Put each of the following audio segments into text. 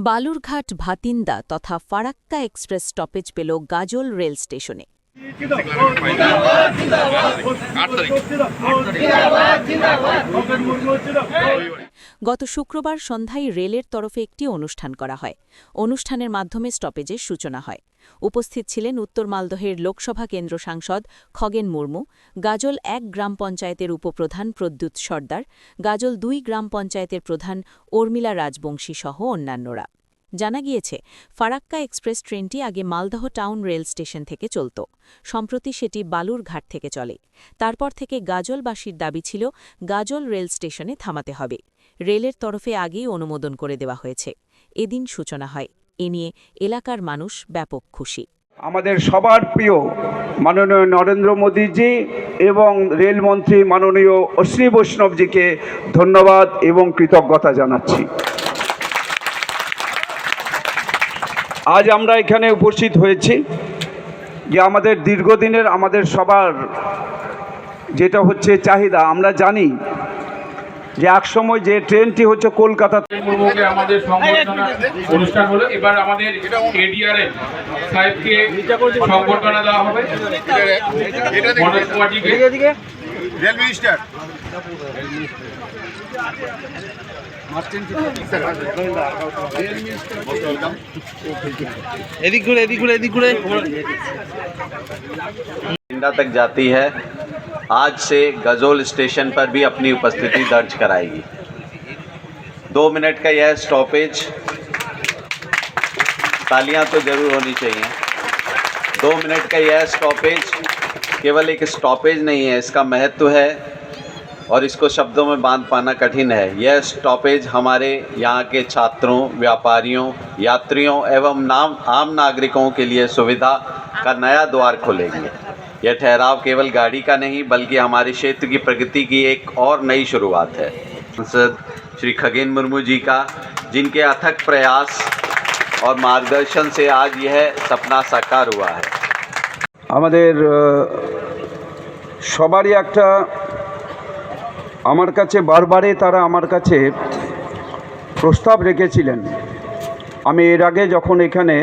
বালুরঘাট ভাতিন্দা তথা Farakka express stoppage পেল গাজল rail স্টেশনে। গত শুক্রবার সন্ধ্যায় রেলের তরফে একটি অনুষ্ঠান করা হয়। অনুষ্ঠানের মাধ্যমে স্টপেজের সূচনা হয়। উপস্থিত ছিলেন উত্তর মালদহের লোকসভা কেন্দ্র সাংসদ খগেন মুর্মু, গাজল ১ গ্রাম পঞ্চায়েতের উপপ্রধান প্রদ্যুৎ সর্দার, গাজল ২ গ্রাম পঞ্চায়েতের প্রধান উর্মিলা রাজবংশী সহ অন্যান্যরা। জানা গিয়েছে, ফারাক্কা এক্সপ্রেস ট্রেনটি আগে মালদহ টাউন রেল স্টেশন থেকে চলত। সম্প্রতি সেটি বালুরঘাট থেকে চলে। তারপর থেকে গাজলবাসীর দাবি ছিল গাজল রেল স্টেশনে থামাতে হবে। রেলের তরফে আগেই অনুমোদন করে দেওয়া হয়েছে। এদিন সূচনা হয়। এ নিয়ে এলাকার মানুষ ব্যাপক খুশি। আমাদের সবার প্রিয় মাননীয় নরেন্দ্র মোদীজি এবং রেলমন্ত্রী মাননীয় অশ্বিনী বৈষ্ণবজিকে ধন্যবাদ এবং কৃতজ্ঞতা জানাচ্ছি। আজ আমরা এখানে উপস্থিত হয়েছি যে আমাদের দীর্ঘদিনের আমাদের সবার যেটা হচ্ছে চাহিদা। আমরা জানি যে একসময় যে ট্রেনটি হচ্ছে কলকাতা মুর্মুকে আমাদের সংবর্ধনা অনুষ্ঠান হলো। এবার আমাদের এডিআরএম সাহেবকে সংবর্ধনা দেওয়া হবে। মনোজ কুমারজিকে রেল মিনিস্টার तक जाती है। आज से गजोल स्टेशन पर भी अपनी उपस्थिति दर्ज कराएगी। 2 मिनट का यह स्टॉपेज, तालियां तो जरूर होनी चाहिए। 2 मिनट का यह स्टॉपेज केवल एक स्टॉपेज नहीं है, इसका महत्व है और इसको शब्दों में बांध पाना कठिन है। यह स्टॉपेज हमारे यहाँ के छात्रों, व्यापारियों, यात्रियों एवं आम नागरिकों के लिए सुविधा का नया द्वार खोलेगी। यह ठहराव केवल गाड़ी का नहीं बल्कि हमारे क्षेत्र की प्रगति की एक और नई शुरुआत है। सांसद श्री खगेन मुर्मू जी का, जिनके अथक प्रयास और मार्गदर्शन से आज यह सपना साकार हुआ है। আমাদের সবারই একটা আমার কাছে বারবারই তারা আমার কাছে প্রস্তাব রেখেছিলেন। আমি এর আগে যখন এখানে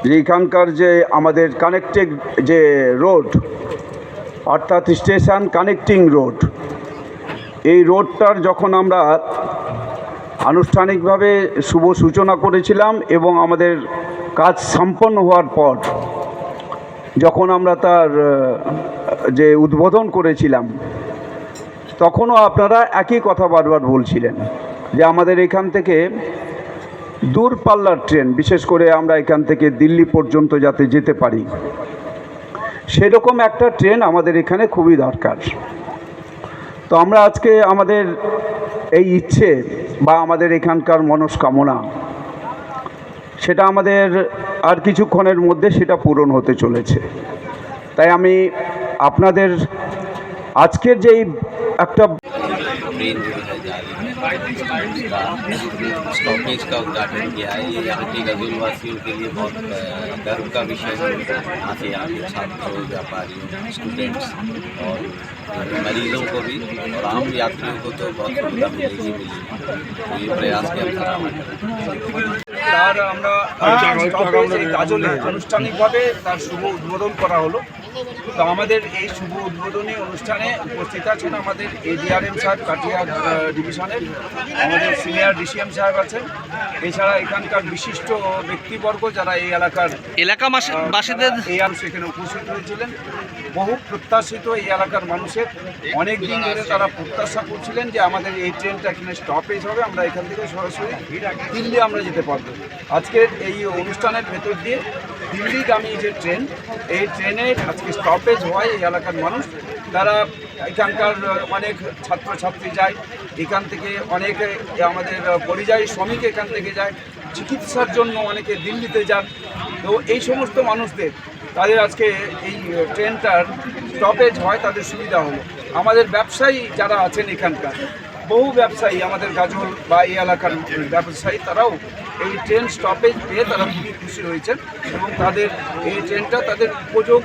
যে এখানকার যে আমাদের কানেক্টিং যে রোড অর্থাৎ স্টেশন কানেক্টিং রোড, এই রোডটার যখন আমরা আনুষ্ঠানিকভাবে শুভ সূচনা করেছিলাম এবং আমাদের কাজ সম্পন্ন হওয়ার পর যখন আমরা তার যে উদ্বোধন করেছিলাম, তখনও আপনারা একই কথা বারবার বলছিলেন যে আমাদের এখান থেকে দূরপাল্লার ট্রেন, বিশেষ করে আমরা এখান থেকে দিল্লি পর্যন্ত যাতে যেতে পারি, সেরকম একটা ট্রেন আমাদের এখানে খুবই দরকার। তো আমরা আজকে আমাদের এই ইচ্ছে বা আমাদের এখানকার মনস্কামনা, সেটা আমাদের আর কিছুক্ষণের মধ্যে সেটা পূরণ হতে চলেছে। তাই আমি আপনাদের আজকের যেই একটা स्टॉपेज का उद्घाटन किया है। ये यहाँ के गजोलवासियों के लिए बहुत गर्व का विषय है। यहाँ के छात्रों, व्यापारियों, स्टूडेंट्स और मरीजों को भी और आम यात्रियों को तो बहुत सुविधा मिलेगी। तो ये प्रयास के তার আমরা গাজলে আনুষ্ঠানিকভাবে তার শুভ উদ্বোধন করা হলো। তো আমাদের এই শুভ উদ্বোধনী অনুষ্ঠানে উপস্থিত আছেন আমাদের এডিআরএম সাহেব কাটিয়ার ডিভিশনের, আমাদের সিনিয়র ডিসিএম সাহেব আছেন, এছাড়া এখানকার বিশিষ্ট ব্যক্তিবর্গ যারা এই এলাকাবাসীদের সেখানে উপস্থিত হয়েছিলেন। বহু প্রত্যাশিত এই এলাকার মানুষের অনেক দিন ধরে তারা প্রত্যাশা করছিলেন যে আমাদের এই ট্রেনটা এখানে স্টপেজ হবে, আমরা এখান থেকে সরাসরি দিল্লি আমরা যেতে পারবো। আজকের এই অনুষ্ঠানের ভেতর দিয়ে দিল্লিগামী যে ট্রেন, এই ট্রেনের আজকে স্টপেজ হওয়ায় এই এলাকার মানুষ তারা এখানকার অনেক ছাত্রছাত্রী যায়, এখান থেকে অনেকে আমাদের পরিযায়ী শ্রমিক এখান থেকে যায়, চিকিৎসার জন্য অনেকে দিল্লিতে যান। তো এই সমস্ত মানুষদের তাদের আজকে এই ট্রেনটার স্টপেজ হয়, তাদের সুবিধা হলো। আমাদের ব্যবসায়ী যারা আছেন এখানকার, বহু ব্যবসায়ী আমাদের গাজল বা এই এলাকার ব্যবসায়ী, তারাও এই ট্রেন স্টপেজ পেয়ে তারা খুবই খুশি হয়েছেন এবং তাদের এই ট্রেনটা তাদের উপযোগ